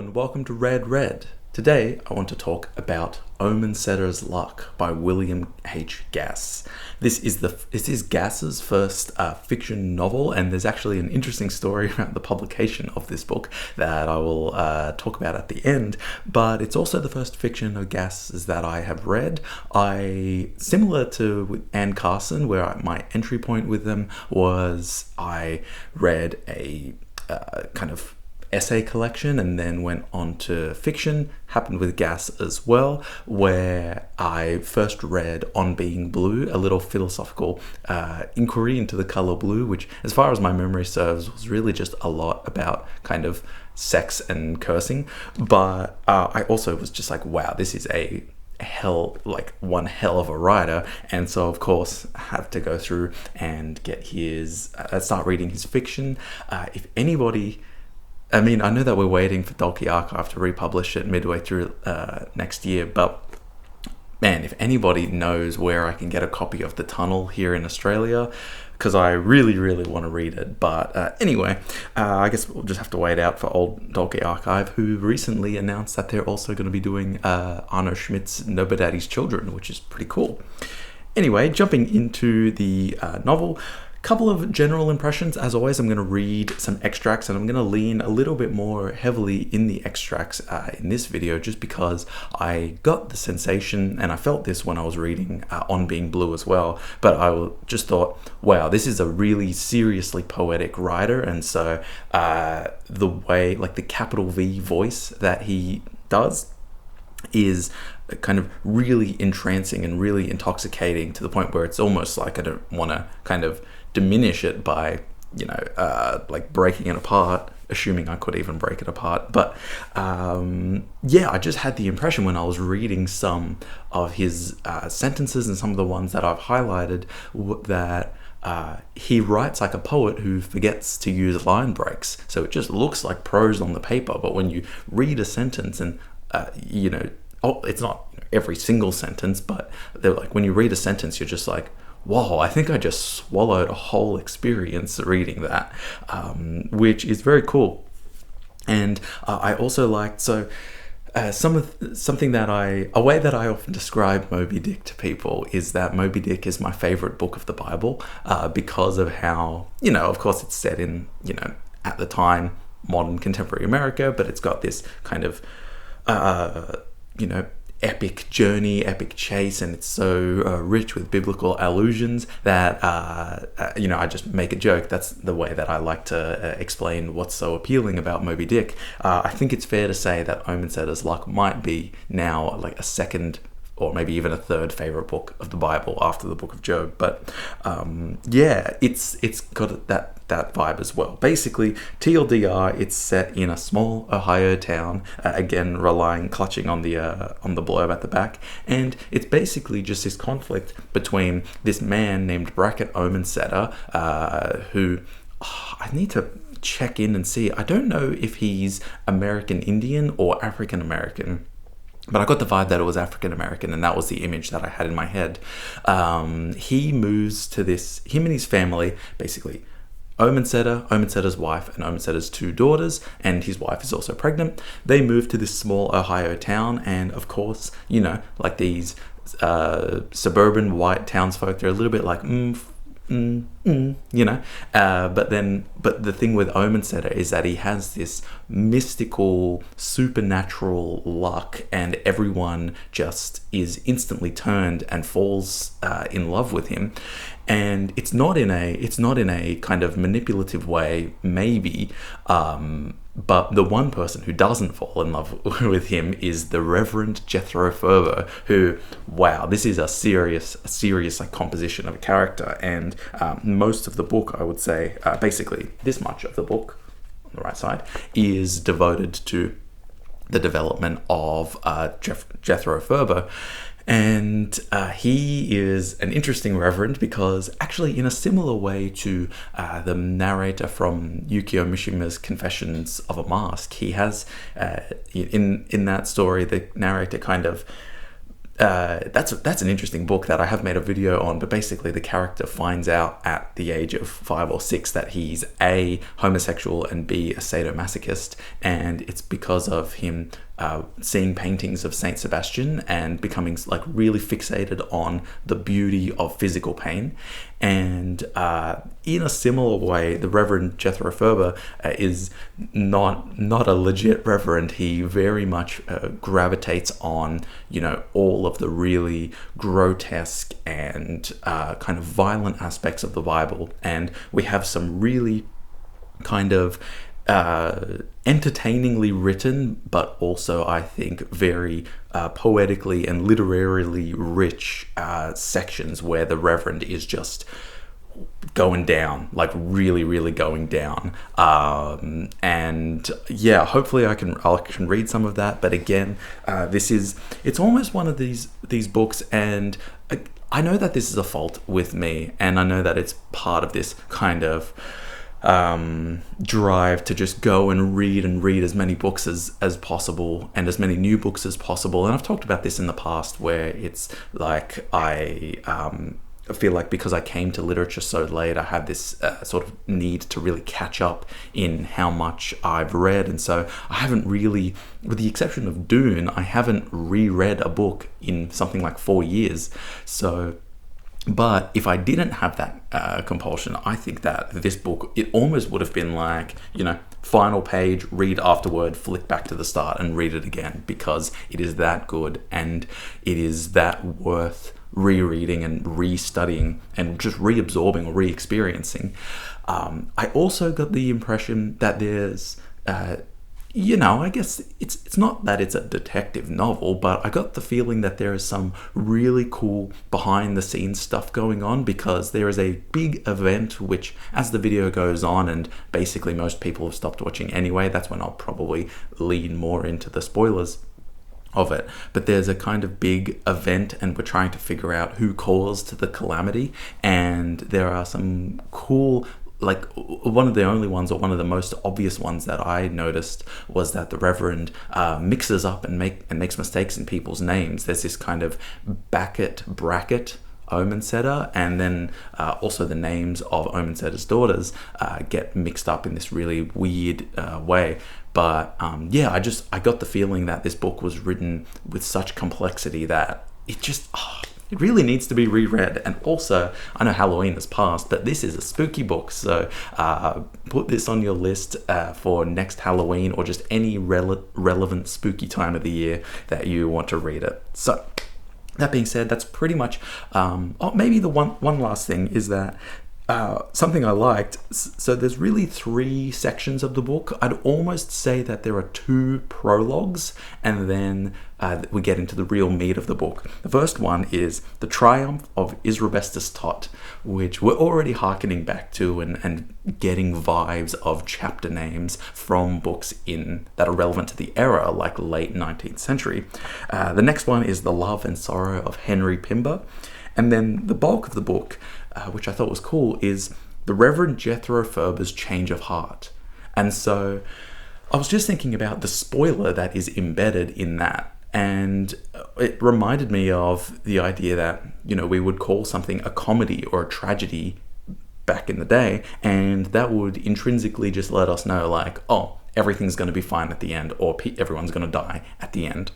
and welcome to Red. Today I want to talk about Omensetter's Luck by William H. Gass. This is Gass's first fiction novel, and there's actually an interesting story around the publication of this book that I will talk about at the end, but it's also the first fiction of Gass's that I have read. Similar to with Anne Carson, where my entry point with them was I read a kind of essay collection and then went on to fiction. Happened with Gass as well, where I first read On Being Blue, a little philosophical inquiry into the color blue, which, as far as my memory serves, was really just a lot about kind of sex and cursing. But I also was just like, wow, this is one hell of a writer. And so of course I have to go through and get start reading his fiction. If anybody, I know that we're waiting for Dalkey Archive to republish it midway through next year, but man, if anybody knows where I can get a copy of The Tunnel here in Australia, because I really, really want to read it. But anyway, I guess we'll just have to wait out for old Dalkey Archive, who recently announced that they're also going to be doing Arno Schmidt's Nobody's Children, which is pretty cool. Anyway, jumping into the novel, couple of general impressions. As always, I'm going to read some extracts, and I'm going to lean a little bit more heavily in the extracts in this video, just because I got the sensation, and I felt this when I was reading On Being Blue as well, but I just thought, wow, this is a really seriously poetic writer. And so the way, like the capital V voice that he does is kind of really entrancing and really intoxicating, to the point where it's almost like I don't want to kind of diminish it by like breaking it apart, assuming I could even break it apart. But I just had the impression when I was reading some of his sentences and some of the ones that I've highlighted that he writes like a poet who forgets to use line breaks. So it just looks like prose on the paper, but when you read a sentence and it's not every single sentence, but they're like, when you read a sentence, you're just like, whoa, I think I just swallowed a whole experience reading that, which is very cool. And I also liked, a way that I often describe Moby Dick to people is that Moby Dick is my favorite book of the Bible, because of how, of course it's set in, at the time, modern contemporary America, but it's got this kind of epic journey, epic chase, and it's so rich with biblical allusions that I just make a joke. That's the way that I like to explain what's so appealing about Moby Dick. I think it's fair to say that Omensetter's Luck might be now like a second or maybe even a third favorite book of the Bible after the book of Job. But it's got that vibe as well. Basically, TLDR, it's set in a small Ohio town, again clutching on the blurb at the back, and it's basically just this conflict between this man named Brackett Omensetter, who I need to check in and see. I don't know if he's American Indian or African American, but I got the vibe that it was African American, and that was the image that I had in my head. He moves to him and his family, basically Omensetter's wife, and Omensetter's two daughters, and his wife is also pregnant. They move to this small Ohio town, and of course, like these suburban white townsfolk, they're a little bit like, but the thing with Omensetter is that he has this mystical, supernatural luck, and everyone just is instantly turned and falls in love with him. And it's not in a kind of manipulative way, maybe, but the one person who doesn't fall in love with him is the Reverend Jethro Ferber, who, wow, this is a serious like composition of a character. And most of the book, I would say, basically this much of the book on the right side, is devoted to the development of Jethro Ferber. And he is an interesting reverend because, actually, in a similar way to the narrator from Yukio Mishima's Confessions of a Mask, he has, in that story, the narrator kind of that's an interesting book that I have made a video on. But basically, the character finds out at the age of 5 or 6 that he's A, homosexual, and B, a sadomasochist, and it's because of him seeing paintings of Saint Sebastian and becoming like really fixated on the beauty of physical pain. And in a similar way, the Reverend Jethro Ferber is not a legit reverend. He very much gravitates on, you know, all of the really grotesque and kind of violent aspects of the Bible. And we have some really kind of entertainingly written, but also I think very poetically and literarily rich sections where the Reverend is just going down, like really, really going down. And yeah, hopefully I can read some of that. But again, it's almost one of these books, and I know that this is a fault with me, and I know that it's part of this kind of drive to just go and read as many books as possible, and as many new books as possible. And I've talked about this in the past, where it's like I feel like because I came to literature so late, I have this sort of need to really catch up in how much I've read. And so I haven't really, with the exception of Dune, I haven't reread a book in something like 4 years. But if I didn't have that compulsion, I think that this book, it almost would have been like, you know, final page, read afterward, flick back to the start and read it again, because it is that good and it is that worth rereading and restudying and just reabsorbing or re-experiencing. I also got the impression that there's you know, I guess it's not that it's a detective novel, but I got the feeling that there is some really cool behind the scenes stuff going on, because there is a big event which, as the video goes on, and basically most people have stopped watching anyway, that's when I'll probably lean more into the spoilers of it. But there's a kind of big event, and we're trying to figure out who caused the calamity, and there are some cool, like, one of the only ones, or one of the most obvious ones that I noticed, was that the Reverend mixes up and makes mistakes in people's names. There's this kind of bracket Omensetter, and then also the names of Omensetter's daughters get mixed up in this really weird way. But yeah, I got the feeling that this book was written with such complexity that it just it really needs to be reread. And also, I know Halloween has passed, but this is a spooky book, so put this on your list for next Halloween, or just any relevant spooky time of the year that you want to read it. So that being said, that's pretty much maybe the one last thing is that something I liked. So there's really 3 sections of the book. I'd almost say that there are 2 prologues, and then we get into the real meat of the book. The first one is The Triumph of Isrobestus Tot, which we're already hearkening back to and getting vibes of chapter names from books that are relevant to the era, like late 19th century. The next one is The Love and Sorrow of Henry Pimber. And then the bulk of the book, which I thought was cool, is the Reverend Jethro Ferber's Change of Heart. And so I was just thinking about the spoiler that is embedded in that. And it reminded me of the idea that, you know, we would call something a comedy or a tragedy back in the day, and that would intrinsically just let us know, like, oh, everything's going to be fine at the end, or everyone's going to die at the end.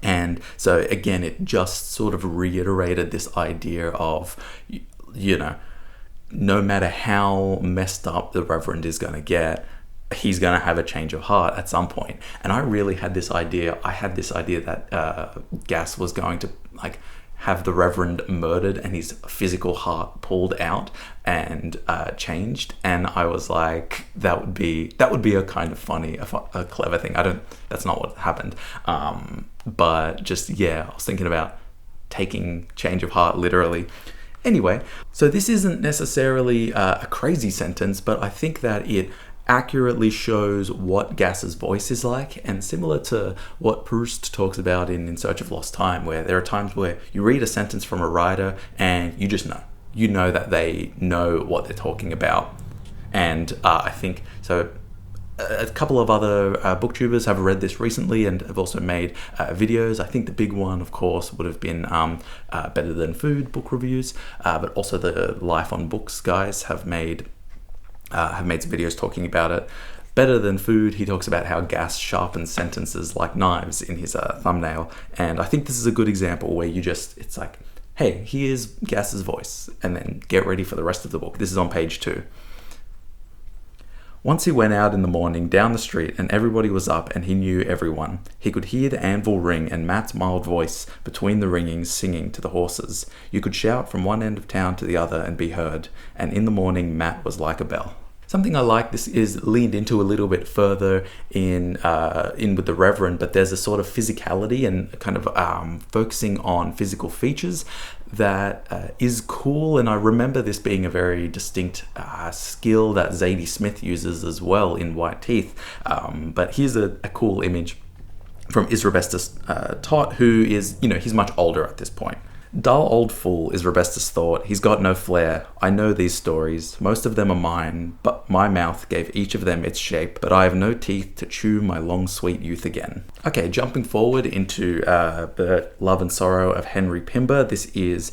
And so again, it just sort of reiterated this idea of, you know, no matter how messed up the Reverend is going to get, he's going to have a change of heart at some point. And I really had this idea. I had this idea that Gass was going to, like, have the Reverend murdered and his physical heart pulled out and changed. And I was like, that would be a kind of funny, a clever thing. That's not what happened. But just, yeah, I was thinking about taking change of heart literally. Anyway, so this isn't necessarily a crazy sentence, but I think that it accurately shows what Gass's voice is like, and similar to what Proust talks about in Search of Lost Time, where there are times where you read a sentence from a writer and you just know. You know that they know what they're talking about. And I think, so a couple of other booktubers have read this recently and have also made videos. I think the big one, of course, would have been Better Than Food book reviews, but also the Life on Books guys have made some videos talking about it. Better Than Food, he talks about how gas sharpens sentences like knives in his thumbnail, and I think this is a good example where it's like, hey, here's Gas's voice, and then get ready for the rest of the book. This is on page 2. Once he went out in the morning down the street and everybody was up and he knew everyone. He could hear the anvil ring and Matt's mild voice between the ringings singing to the horses. You could shout from one end of town to the other and be heard, and in the morning Matt was like a bell. Something I like, this is leaned into a little bit further in with the Reverend, but there's a sort of physicality and kind of focusing on physical features that is cool, and I remember this being a very distinct skill that Zadie Smith uses as well in White Teeth. But here's a cool image from Isrobestus Tot, who is, he's much older at this point. Dull old fool, Isrobestus thought, he's got no flair. I know these stories, most of them are mine, but my mouth gave each of them its shape, but I have no teeth to chew my long sweet youth again. Okay, jumping forward into the Love and Sorrow of Henry Pimber. This is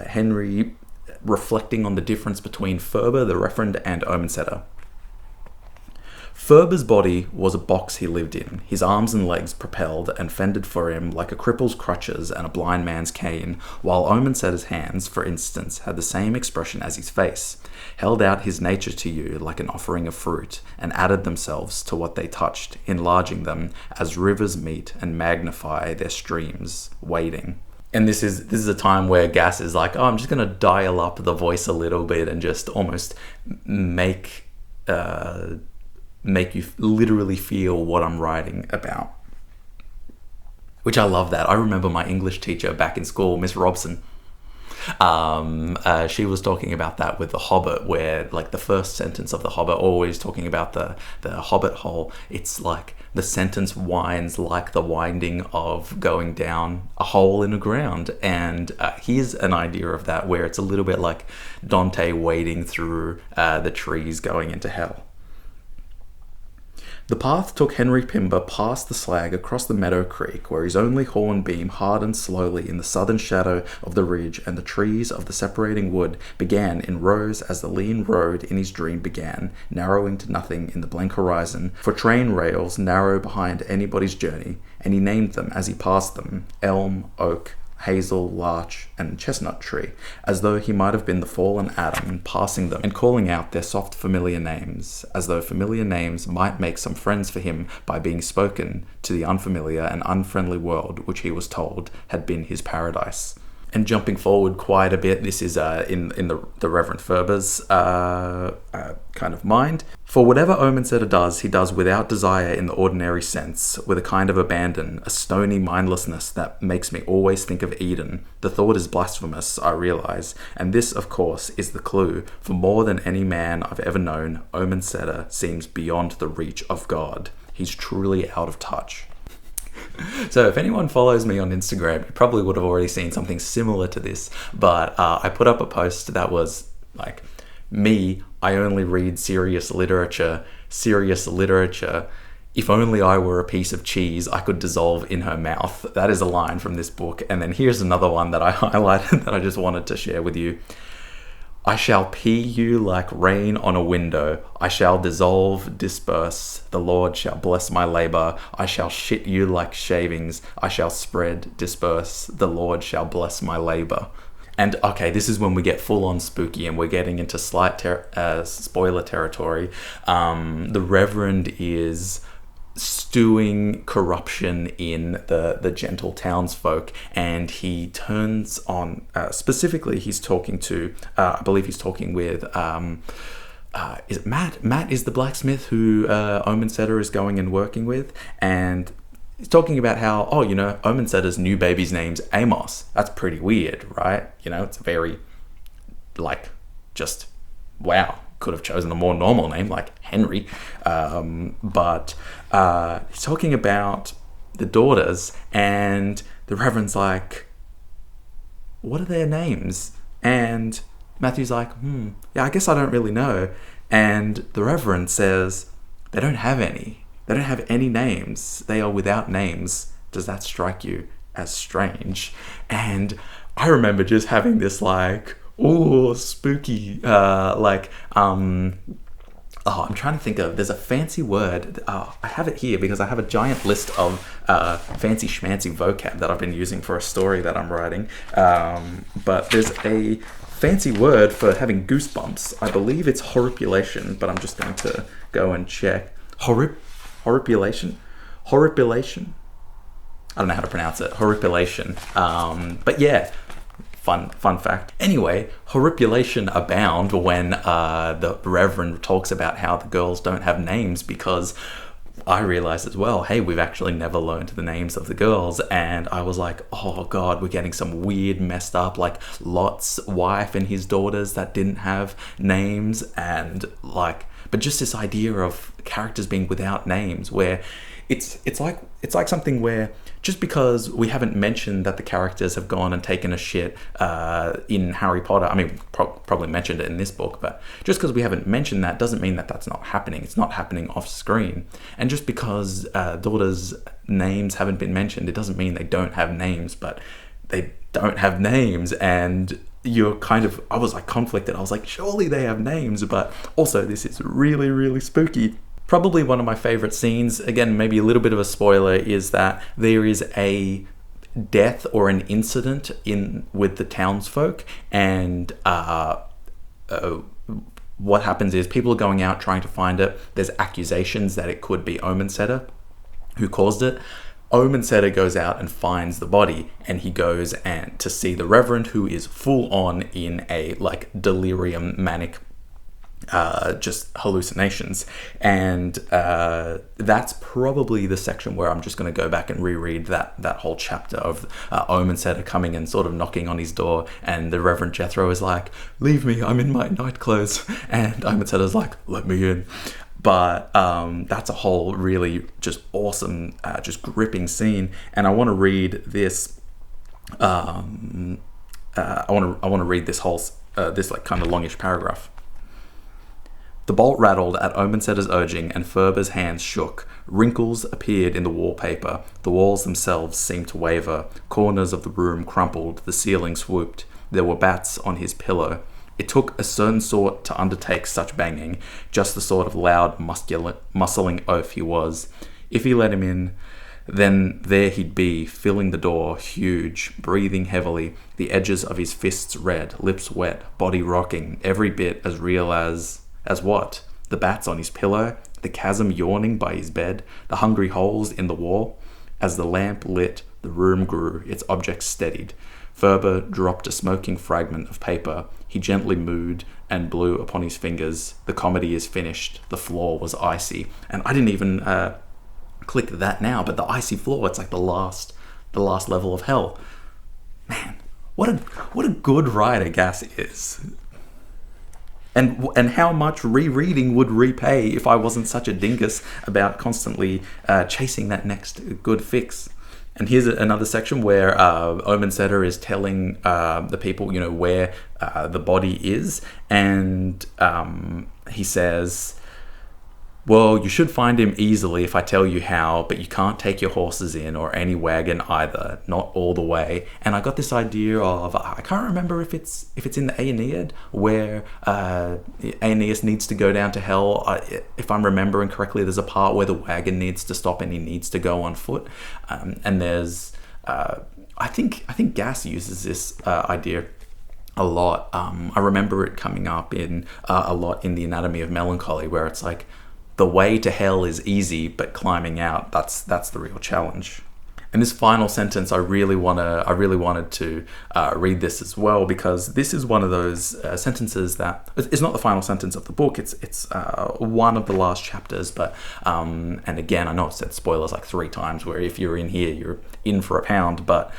Henry reflecting on the difference between Ferber, the Reverend, and Omensetter. Ferber's body was a box he lived in, his arms and legs propelled and fended for him like a cripple's crutches and a blind man's cane, while Omensetter's hands, for instance, had the same expression as his face, held out his nature to you like an offering of fruit, and added themselves to what they touched, enlarging them as rivers meet and magnify their streams, wading. And this is a time where Gas is like, I'm just going to dial up the voice a little bit and just almost make you literally feel what I'm writing about. Which I love that. I remember my English teacher back in school, Miss Robson. She was talking about that with The Hobbit, where like the first sentence of The Hobbit, always talking about the Hobbit hole. It's like the sentence winds like the winding of going down a hole in the ground. And here's an idea of that, where it's a little bit like Dante wading through the trees going into hell. The path took Henry Pimber past the slag across the meadow creek, where his only hornbeam hardened slowly in the southern shadow of the ridge, and the trees of the separating wood began in rows as the lean road in his dream began, narrowing to nothing in the blank horizon, for train rails narrow behind anybody's journey, and he named them as he passed them, elm, oak, hazel, larch, and chestnut tree, as though he might have been the fallen Adam, passing them and calling out their soft familiar names, as though familiar names might make some friends for him by being spoken to the unfamiliar and unfriendly world which he was told had been his paradise. And jumping forward quite a bit, this is in the Reverend Ferber's kind of mind. For whatever Omensetter does, he does without desire in the ordinary sense, with a kind of abandon, a stony mindlessness that makes me always think of Eden. The thought is blasphemous, I realize, and this, of course, is the clue. For more than any man I've ever known, Omensetter seems beyond the reach of God. He's truly out of touch. So if anyone follows me on Instagram, you probably would have already seen something similar to this, but I put up a post that was like, me, I only read serious literature. If only I were a piece of cheese, I could dissolve in her mouth. That is a line from this book. And then here's another one that I highlighted that I just wanted to share with you. I shall pee you like rain on a window. I shall dissolve, disperse. The Lord shall bless my labor. I shall shit you like shavings. I shall spread, disperse. The Lord shall bless my labor. And okay, this is when we get full on spooky and we're getting into slight spoiler territory. The Reverend is stewing corruption in the gentle townsfolk, and he turns on specifically he's talking to I believe he's talking with is it Matt is the blacksmith who Omensetter is going and working with, and he's talking about how Omensetter's new baby's name's Amos. That's pretty weird, right? It's very like just wow, could have chosen a more normal name like Henry, but he's talking about the daughters, and the Reverend's like, what are their names? And Matthew's like, yeah, I guess I don't really know. And the Reverend says, They don't have any. They don't have any names. They are without names. Does that strike you as strange? And I remember just having this like, oh, spooky, I'm trying to think of, there's a fancy word. I have it here because I have a giant list of fancy schmancy vocab that I've been using for a story that I'm writing. But there's a fancy word for having goosebumps. I believe it's horripilation, but I'm just going to go and check. Horripilation? Horripilation? I don't know how to pronounce it. Horripilation. But yeah. Fun fact. Anyway, horripilation abound when the Reverend talks about how the girls don't have names, because I realized as well, hey, we've actually never learned the names of the girls, and I was like, oh god, we're getting some weird, messed up, like Lot's wife and his daughters that didn't have names, and like, but just this idea of characters being without names, where it's like something where just because we haven't mentioned that the characters have gone and taken a shit in Harry Potter, I mean, probably mentioned it in this book, but just because we haven't mentioned that doesn't mean that that's not happening. It's not happening off screen. And just because daughters' names haven't been mentioned, it doesn't mean they don't have names, but they don't have names. And you're kind of, I was like conflicted. I was like, surely they have names, but also this is really, really spooky. Probably one of my favorite scenes, again, maybe a little bit of a spoiler, is that there is a death or an incident with the townsfolk, and what happens is people are going out trying to find it. There's accusations that it could be Omensetter who caused it. Omensetter goes out and finds the body, and he goes and to see the Reverend, who is full on in a like delirium, manic just hallucinations. And that's probably the section where I'm just going to go back and reread that whole chapter of Omensetter coming and sort of knocking on his door, and the Reverend Jethro is like, leave me, I'm in my night clothes, and Omensetter's like, let me in. But that's a whole really just awesome, just gripping scene, and I want to read this. I want to read this whole this like kind of longish paragraph. The bolt rattled at Omensetter's urging, and Ferber's hands shook. Wrinkles appeared in the wallpaper. The walls themselves seemed to waver. Corners of the room crumpled. The ceiling swooped. There were bats on his pillow. It took a certain sort to undertake such banging, just the sort of loud, muscling oaf he was. If he let him in, then there he'd be, filling the door, huge, breathing heavily, the edges of his fists red, lips wet, body rocking, every bit as real as what? The bats on his pillow, the chasm yawning by his bed, the hungry holes in the wall. As the lamp lit, the room grew, its objects steadied. Ferber dropped a smoking fragment of paper. He gently moved and blew upon his fingers. The comedy is finished. The floor was icy. And I didn't even click that now, but the icy floor, it's like the last level of hell. Man, what a good writer Gass is. And how much rereading would repay if I wasn't such a dingus about constantly chasing that next good fix. And here's another section where Omensetter is telling the people, where the body is. And he says, well, you should find him easily if I tell you how, but you can't take your horses in or any wagon either, not all the way. And I got this idea of, I can't remember if it's in the Aeneid, where Aeneas needs to go down to hell. If I'm remembering correctly, there's a part where the wagon needs to stop and he needs to go on foot. And there's, I think Gass uses this idea a lot. I remember it coming up in a lot in The Anatomy of Melancholy, where it's like, the way to hell is easy, but climbing out, that's the real challenge. And this final sentence, I really wanted to read this as well, because this is one of those sentences that it's not the final sentence of the book. It's one of the last chapters, but and again, I know I've said spoilers like 3 times, where if you're in here, you're in for a pound. But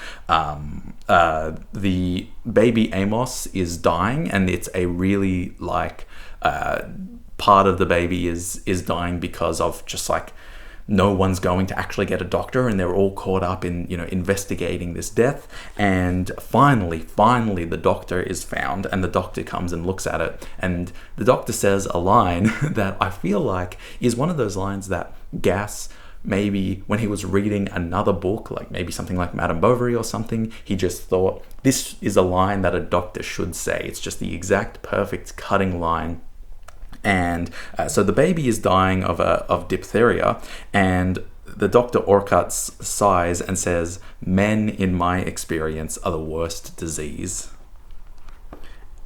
the baby Amos is dying, and it's a really like. Part of the baby is dying because of just like no one's going to actually get a doctor, and they're all caught up in, you know, investigating this death. And finally the doctor is found, and the doctor comes and looks at it, and the doctor says a line that I feel like is one of those lines that Gass, maybe when he was reading another book, like maybe something like Madame Bovary or something, he just thought, this is a line that a doctor should say. It's just the exact perfect cutting line. And so the baby is dying of diphtheria, and the Dr. Orcutt sighs and says, "Men, in my experience, are the worst disease."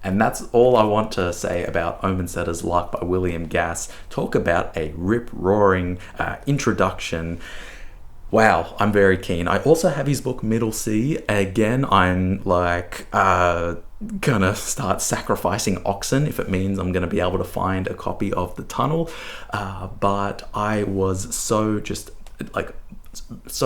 And that's all I want to say about Omensetter's Luck by William Gass. Talk about a rip-roaring introduction. Wow, I'm very keen. I also have his book Middle Sea. Again, I'm like gonna start sacrificing oxen if it means I'm gonna be able to find a copy of The Tunnel. But I was so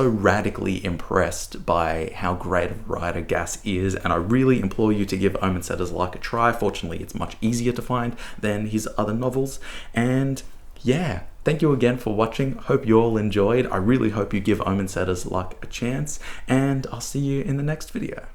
radically impressed by how great a writer Gass is, and I really implore you to give Omensetter's Luck a try. Fortunately, it's much easier to find than his other novels. And yeah, thank you again for watching. Hope you all enjoyed. I really hope you give Omensetter's Luck a chance, and I'll see you in the next video.